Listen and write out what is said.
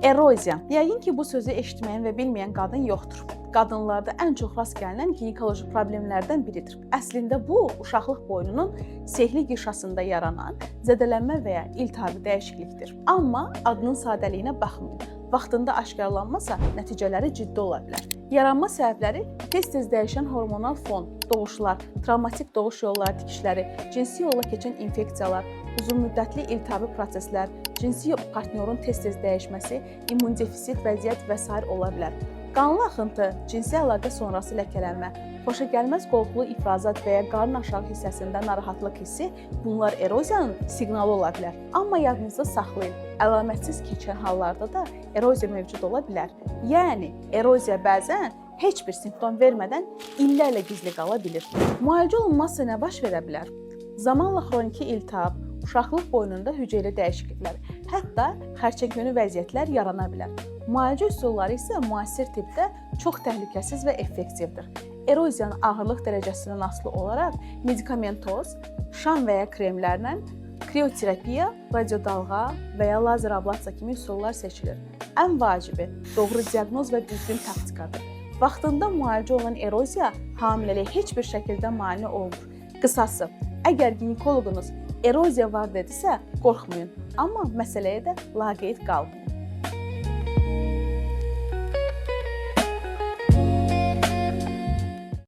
Eroziya. Yəqin ki, bu sözü eşitməyən və bilməyən qadın yoxdur. Qadınlarda ən çox rast gəlinən ginekoloji problemlərdən biridir. Əslində bu, uşaqlıq boynunun sehli qişasında yaranan zədələnmə və ya iltihabi dəyişiklikdir. Amma adının sadəliyinə baxmayın. Vaxtında aşkarlanmasa, nəticələri ciddi ola bilər. Yaranma səbəbləri tez-tez dəyişən hormonal fon, doğuşlar, travmatik doğuş yolları tikişləri, cinsi yolla keçən infeksiyalar, uzunmüddətli iltihabi proseslər, cinsi partnyorun tez-tez dəyişməsi, immun defisit vəziyyət və s. ola bilər. Qanlı axıntı, cinsi əlaqə sonrası ləkələnmə, xoşagəlməz qorxulu ifrazat və ya qarın aşağı hissəsində narahatlıq hissi bunlar eroziyanın siqnalı ola bilər. Amma yadınızda saxlayın, əlamətsiz keçən hallarda da eroziya mövcud ola bilər. Yəni, eroziya bəzən heç bir simptom vermədən illərlə gizli qala bilir. Müalicə olunmazsa nə baş verə bilər? Zamanla xroniki iltihab, uşaqlıq boynunda hüceyrə dəyişikliklər, hətta xərçəngönü vəziyyətlər yarana bilər. Müalicə üsulları isə müasir tibbdə çox təhlükəsiz və effektivdir. Eroziyanın ağırlıq dərəcəsindən asılı olaraq medikamentoz, şam və ya kremlərlə, krioterapiya, radiodalğa və ya lazer ablasiya kimi üsullar seçilir. Ən vacibi doğru diaqnoz və düzgün taktikadır. Vaxtında müalicə olan eroziya hamiləliyə heç bir şəkildə mane olmur. Qısası, əgər ginekoloqunuz eroziya var dedisə, qorxmayın, amma məsələyə də laqeyd qalmayın.